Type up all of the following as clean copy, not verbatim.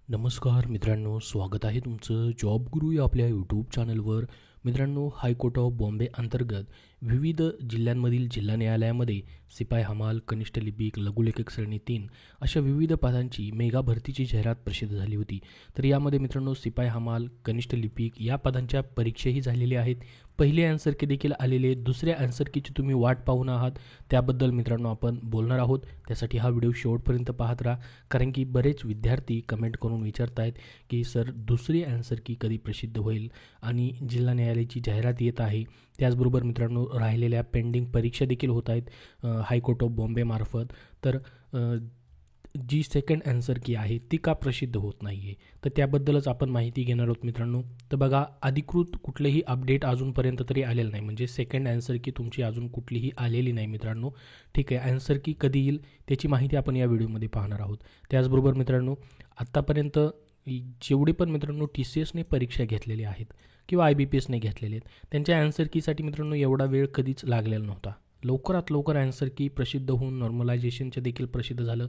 नमस्कार मित्रांनो, स्वागत आहे तुमचं जॉब गुरु या आपल्या यूट्यूब चॅनलवर. मित्रांनो, हायकोर्ट ऑफ बॉम्बे अंतर्गत विविध जिल्ह्यांमधील जिल्हा न्यायालयामध्ये सिपाई हमाल, कनिष्ठ लिपिक, लघुलेखक श्रेणी 3 अशा विविध पदांची मेगा भरतीची जाहिरात प्रसिद्ध झाली होती. तर यामध्ये मित्रांनो सिपाई हमाल, कनिष्ठ लिपिक या पदांच्या परीक्षाही झालेल्या आहेत. पहिले आन्सर की देखील आलेले, दुसऱ्या आन्सर कीची तुम्ही वाट पाहून आहात, त्याबद्दल मित्रांनो आपण बोलणार आहोत. त्यासाठी हा व्हिडिओ शेवटपर्यंत पाहत राहा, कारण की बरेच विद्यार्थी कमेंट करून विचारत आहेत की सर दुसरी आन्सर की कधी प्रसिद्ध होईल आणि जिल्हा न्यायालयाची जाहिरात येत आहे. त्याचबरोबर मित्रांनो राहिलेल्या पेंडिंग परीक्षा देखील होत आहेत हायकोर्ट ऑफ बॉम्बे मार्फत. तर जी सेकंड आन्सर की आहे ती का प्रसिद्ध होत नाही आहे, तर त्याबद्दलच आपण माहिती घेणार आहोत मित्रांनो. तर बघा, अधिकृत कुठलेही अपडेट अजूनपर्यंत तरी आलेलं नाही, म्हणजे सेकंड आन्सर की तुमची अजून कुठलीही आलेली नाही मित्रांनो. ठीक आहे, आन्सर की कधी येईल त्याची माहिती आपण या व्हिडिओमध्ये पाहणार आहोत. त्याचबरोबर मित्रांनो आत्तापर्यंत जेवढे पण मित्रांनो TCSने परीक्षा घेतलेल्या आहेत किंवा IBPSने घेतलेले आहेत, त्यांच्या आन्सर कीसाठी मित्रांनो एवढा वेळ कधीच लागलेला नव्हता. लवकरात लवकर आन्सर की प्रसिद्ध होऊन नॉर्मलायझेशनचे देखील प्रसिद्ध झालं.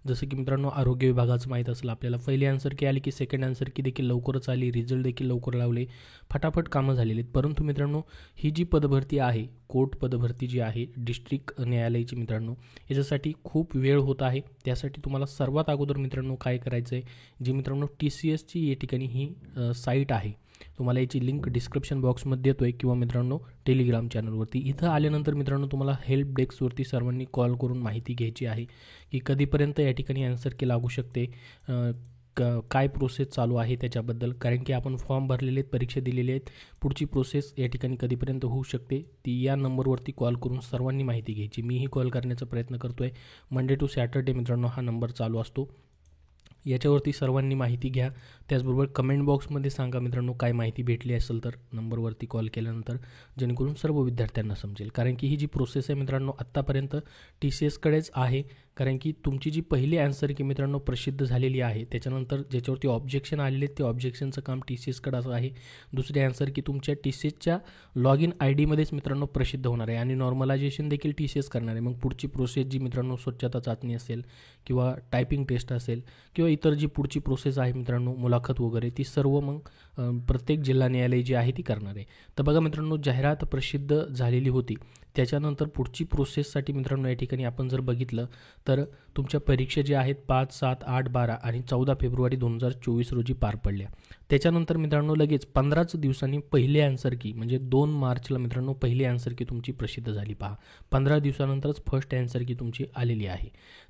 जसं की मित्रांनो आरोग्य विभागाचं माहीत असेल आपल्याला, पहिली आन्सर की आली की सेकंड आन्सर की देखील लवकरच आली, रिझल्ट देखील लवकर लावले, फटाफट कामं झालेली आहेत. परंतु मित्रांनो ही जी पदभरती आहे, कोर्ट पदभरती जी आहे डिस्ट्रिक्ट न्यायालयाची मित्रांनो, याच्यासाठी खूप वेळ होत आहे. त्यासाठी तुम्हाला सर्वात अगोदर मित्रांनो काय करायचं आहे, जी मित्रांनो TCSची या ठिकाणी ही साईट आहे, तुम्हाला याची लिंक डिस्क्रिप्शन बॉक्समध्ये देतोय किंवा मित्रांनो टेलिग्राम चॅनलवरती. इथं आल्यानंतर मित्रांनो तुम्हाला हेल्प डेस्कवरती सर्वांनी कॉल करून माहिती घ्यायची आहे की कधीपर्यंत या ठिकाणी आन्सर की लागू शकते, काय प्रोसेस चालू आहे त्याच्याबद्दल. कारण की आपण फॉर्म भरलेले आहेत, परीक्षा दिलेली आहेत, पुढची प्रोसेस या ठिकाणी कधीपर्यंत होऊ शकते ती या नंबरवरती कॉल करून सर्वांनी माहिती घ्यायची. मीही कॉल करण्याचा प्रयत्न करतोय. मंडे टू सॅटर्डे मित्रांनो हा नंबर चालू असतो, याच्यावरती सर्वांनी माहिती घ्या. त्याचबरोबर कमेंट बॉक्समध्ये सांगा मित्रांनो काय माहिती भेटली असेल तर नंबरवरती कॉल केल्यानंतर, जेणेकरून सर्व विद्यार्थ्यांना समजेल. कारण की ही जी प्रोसेस आहे मित्रांनो आत्तापर्यंत TCSकडेच आहे. कारण की तुमची जी पहिली आन्सर की मित्रांनो प्रसिद्ध झालेली आहे, त्याच्यानंतर ज्याच्यावरती ऑब्जेक्शन आलेले ते ऑब्जेक्शनचं काम TCSकडे असं आहे. दुसरी आन्सर की तुमच्या TCSच्या लॉग इन IDमध्येच मित्रांनो प्रसिद्ध होणार आहे आणि नॉर्मलायझेशन देखील TCS करणार आहे. मग पुढची प्रोसेस जी मित्रांनो स्वच्छता चाचणी असेल किंवा टायपिंग टेस्ट असेल किंवा इतर जी पुढची प्रोसेस आहे मित्रांनो मुलाखत वगैरे, ती सर्व मग प्रत्येक जिल्हा न्यायालय जी आहे ती करणार आहे. तर बघा मित्रांनो जाहिरात प्रसिद्ध झालेली होती, त्याच्यानंतर पुढची प्रोसेससाठी मित्रांनो या ठिकाणी आपण जर बघितलं तर तुमच्या परीक्षा ज्या आहेत 5, 7, 8, 12 आणि 14 फेब्रुवारी 2024 रोजी पार पडल्या. त्याच्यानंतर मित्रांनो लगेच 15च दिवसांनी पहिले आन्सर की म्हणजे 2 मार्चला मित्रांनो पहिली आन्सर की तुमची प्रसिद्ध झाली. पहा, 15 दिवसानंतरच फर्स्ट आन्सर की तुमची आलेली आहे.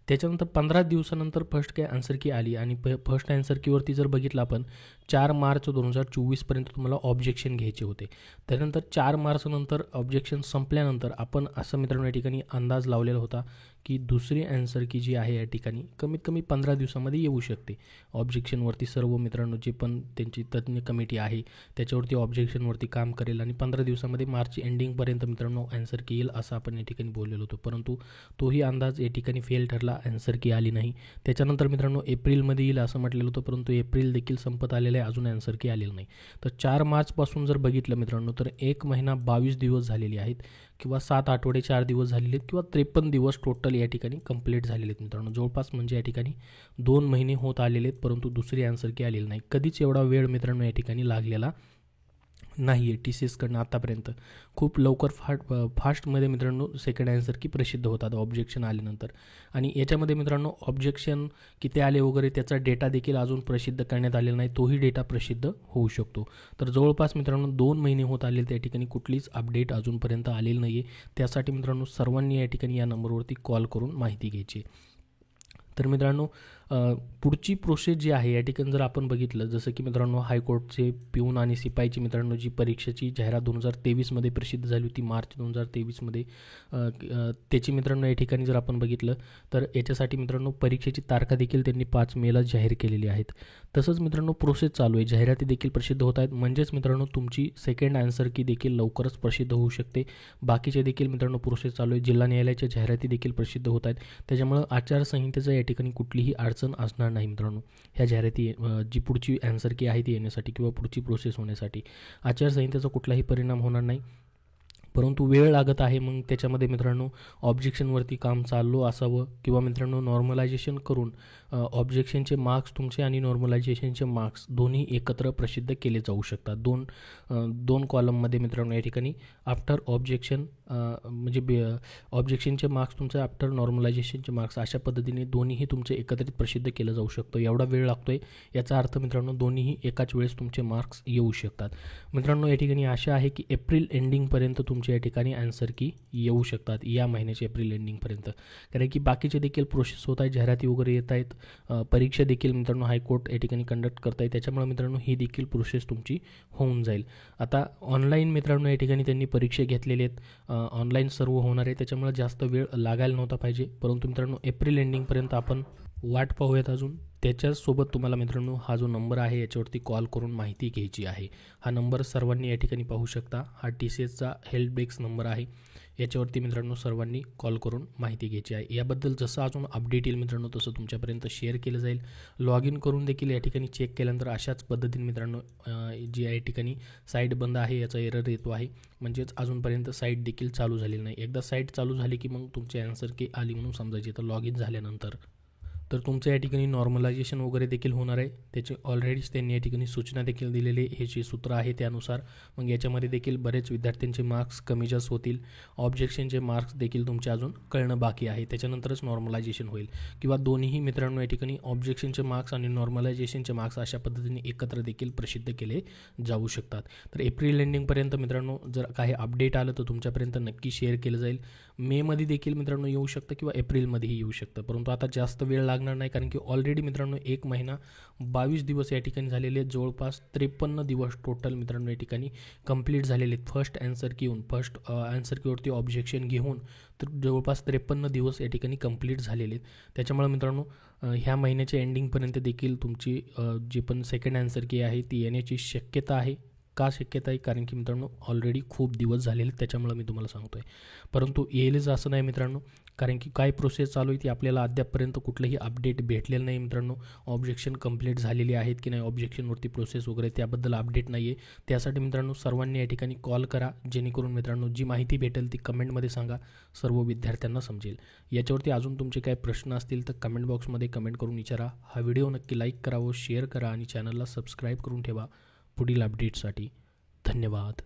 त्याच्यानंतर 15 दिवसानंतर फर्स्ट आन्सर की आली आणि फर्स्ट आन्सर कीवरती जर बघितलं आपण 4 मार्च 2024पर्यंत तुम्हाला ऑब्जेक्शन घ्यायचे होते. त्यानंतर 4 मार्च नंतर ऑब्जेक्शन संपल्यानंतर आपण असं मित्रांनो या ठिकाणी अंदाज लावलेला होता की दुसरी आन्सर की जी आहे या ठिकाणी कमीत कमी 15 दिवसामध्ये येऊ शकते. ऑब्जेक्शनवरती सर्व मित्रांनो जे पण त्यांची तज्ज्ञ कमिटी आहे त्याच्यावरती ऑब्जेक्शनवरती काम करेल आणि 15 दिवसामध्ये मार्च एंडिंगपर्यंत मित्रांनो आन्सर की येईल असं आपण या ठिकाणी बोललेलो होतो. परंतु तोही अंदाज या ठिकाणी फेल ठरला, आन्सर की आली नाही. त्याच्यानंतर मित्रांनो एप्रिलमध्ये येईल असं म्हटलेलं होतं, परंतु एप्रिल देखील संपत आलेलं आहे, अजून आन्सर की आलेलं नाही. तर 4 मार्चपासून जर बघितलं मित्रांनो तर 1 महिना 22 दिवस झालेले आहेत किंवा 7 आठवडे 4 दिवस झालेले आहेत किंवा 53 दिवस टोटल या ठिकाणी कंप्लीट झालेले आहेत मित्रांनो. जवळपास म्हणजे या ठिकाणी 2 महिने होत आलेले आहेत, परंतु दुसरी आन्सर की आलेली नाही. कधीच एवढा वेळ मित्रांनो या ठिकाणी लागलेला नाही आहे TCSकडनं आतापर्यंत. खूप लवकर फास्टमध्ये मित्रांनो सेकंड आन्सर की प्रसिद्ध होतात ऑब्जेक्शन आल्यानंतर. आणि याच्यामध्ये मित्रांनो ऑब्जेक्शन किती आले वगैरे त्याचा डेटा देखील अजून प्रसिद्ध करण्यात आलेला नाही, तोही डेटा प्रसिद्ध होऊ शकतो. तर जवळपास मित्रांनो 2 महिने होत आले, त्या ठिकाणी कुठलीच अपडेट अजूनपर्यंत आलेली नाही आहे. त्यासाठी मित्रांनो सर्वांनी या ठिकाणी या नंबरवरती कॉल करून माहिती घ्यायची. तर मित्रांनो पुढची प्रोसेस जी आहे या ठिकाणी जर आपण बघितलं, जसं की मित्रांनो हायकोर्टचे पिऊन आणि सिपाईची मित्रांनो जी परीक्षेची जाहिरात 2023मध्ये प्रसिद्ध झाली होती, मार्च 2023मध्ये, त्याची मित्रांनो या ठिकाणी जर आपण बघितलं तर याच्यासाठी मित्रांनो परीक्षेची तारखा देखील त्यांनी 5 मेला जाहीर केलेली आहेत. तसंच मित्रांनो प्रोसेस चालू आहे, जाहिराती देखील प्रसिद्ध होत आहेत, म्हणजेच मित्रांनो तुमची सेकंड आन्सर की देखील लवकरच प्रसिद्ध होऊ शकते. बाकीचे देखील मित्रांनो प्रोसेस चालू आहे, जिल्हा न्यायालयाच्या जाहिराती देखील प्रसिद्ध होत आहेत. त्याच्यामुळं आचारसंहितेचं या ठिकाणी कुठलीही अडचण असणार नाही मित्रांनो. ह्या जाहिराती जी पुढची आन्सर की आहे ती येण्यासाठी किंवा पुढची प्रोसेस होण्यासाठी आचारसंहितेचा कुठलाही परिणाम होणार नाही. परंतु वेळ लागत आहे. मग त्याच्यामध्ये मित्रांनो ऑब्जेक्शनवरती काम चालू असावं किंवा मित्रांनो नॉर्मलायझेशन करून ऑब्जेक्शनचे मार्क्स तुमचे आणि नॉर्मलायझेशनचे मार्क्स दोन्ही एकत्र प्रसिद्ध केले जाऊ शकतात. दोन कॉलममध्ये मित्रांनो या ठिकाणी आफ्टर ऑब्जेक्शन म्हणजे ऑब्जेक्शनचे मार्क्स तुमचे आफ्टर नॉर्मलायझेशनचे मार्क्स अशा पद्धतीने दोन्हीही तुमचे एकत्रित प्रसिद्ध केलं जाऊ शकतं. एवढा वेळ लागतो आहे याचा अर्थ मित्रांनो दोन्हीही एकाच वेळेस तुमचे मार्क्स येऊ शकतात. मित्रांनो या ठिकाणी आशा आहे की एप्रिल एंडिंगपर्यंत तुमच्या या ठिकाणी आन्सर की येऊ शकतात, या महिन्याच्या एप्रिल एंडिंगपर्यंत. कारण की बाकीचे देखील प्रोसेस होत आहे, जाहिराती वगैरे येत आहेत, परीक्षा देखील मित्रांनो हायकोर्ट या ठिकाणी कंडक्ट करत आहे. त्याच्यामुळे मित्रांनो ही देखील प्रोसेस तुमची होऊन जाईल. आता ऑनलाईन मित्रांनो या ठिकाणी त्यांनी परीक्षा घेतलेले आहेत, ऑनलाईन सर्व होणार आहे, त्याच्यामुळे जास्त वेळ लागायला नव्हता पाहिजे. परंतु मित्रांनो एप्रिल एंडिंगपर्यंत आपण वाट पाहूयात अजून. त्याच्यासोबत तुम्हाला मित्रांनो हा जो नंबर आहे याच्यावरती कॉल करून माहिती घ्यायची आहे. हा नंबर सर्वांनी या ठिकाणी पाहू शकता. हा TCSचा हेल्प डेस्क नंबर आहे. याच्यावरती मित्रांनो सर्वांनी कॉल करून माहिती घ्यायची आहे. याबद्दल जसं अजून अपडेट येईल मित्रांनो तसं तुमच्यापर्यंत शेअर केलं जाईल. लॉग इन करून देखील या ठिकाणी चेक केल्यानंतर अशाच पद्धतीने मित्रांनो जी या ठिकाणी साईट बंद आहे याचा एरर येतो आहे, म्हणजेच अजूनपर्यंत साईट देखील चालू झालेली नाही. एकदा साईट चालू झाली की मग तुमची आन्सर की आली म्हणून समजायची. तर लॉग इन झाल्यानंतर तर तुमचं या ठिकाणी नॉर्मलायझेशन वगैरे देखील होणार आहे. त्याची ऑलरेडीच त्यांनी या ठिकाणी सूचना देखील दिलेली, हे जे सूत्र आहे त्यानुसार. मग याच्यामध्ये देखील बरेच विद्यार्थ्यांचे मार्क्स कमी जास्त होतील. ऑब्जेक्शनचे मार्क्स देखील तुमचे अजून कळणं बाकी आहे, त्याच्यानंतरच नॉर्मलायझेशन होईल. किंवा दोन्ही मित्रांनो या ठिकाणी ऑब्जेक्शनचे मार्क्स आणि नॉर्मलायझेशनचे मार्क्स अशा पद्धतीने एकत्र देखील प्रसिद्ध केले जाऊ शकतात. तर एप्रिल एंडिंगपर्यंत मित्रांनो जर काही अपडेट आलं तर तुमच्यापर्यंत नक्की शेअर केलं जाईल. मेमध्ये देखील मित्रांनो येऊ शकतं किंवा एप्रिलमध्येही येऊ शकतं, परंतु आता जास्त वेळ लागणार नाही. कारण की ऑलरेडी मित्रांनो 1 महिना 22 दिवस या ठिकाणी झालेले आहेत. जवळपास 53 दिवस टोटल मित्रांनो या ठिकाणी कंप्लीट झालेले आहेत. फर्स्ट आन्सर कीवरती ऑब्जेक्शन घेऊन तर जवळपास 53 दिवस या ठिकाणी कंप्लीट झालेले आहेत. त्याच्यामुळे मित्रांनो ह्या महिन्याच्या एंडिंगपर्यंत देखील तुमची जी पण सेकंड आन्सर की आहे ती येण्याची शक्यता आहे. का शक्यता आहे? कारण की मित्रांनो ऑलरेडी खूप दिवस झालेले आहेत, त्याच्यामुळे मी तुम्हाला सांगतो आहे. परंतु येईलच असं नाही मित्रांनो, कारण की काय प्रोसेस चालू आहे ती आपल्याला अद्यापपर्यंत कुठलंही अपडेट भेटलेलं नाही मित्रांनो. ऑब्जेक्शन कंप्लीट झालेली आहेत की नाही, ऑब्जेक्शनवरती प्रोसेस वगैरे त्याबद्दल अपडेट नाही आहे. त्यासाठी मित्रांनो सर्वांनी या ठिकाणी कॉल करा, जेणेकरून मित्रांनो जी माहिती भेटेल ती कमेंटमध्ये सांगा, सर्व विद्यार्थ्यांना समजेल. याच्यावरती अजून तुमचे काही प्रश्न असतील तर कमेंट बॉक्समध्ये कमेंट करून विचारा. हा व्हिडिओ नक्की लाईक करा व शेअर करा आणि चॅनलला सबस्क्राईब करून ठेवा पुढील अपडेटसाठी. धन्यवाद.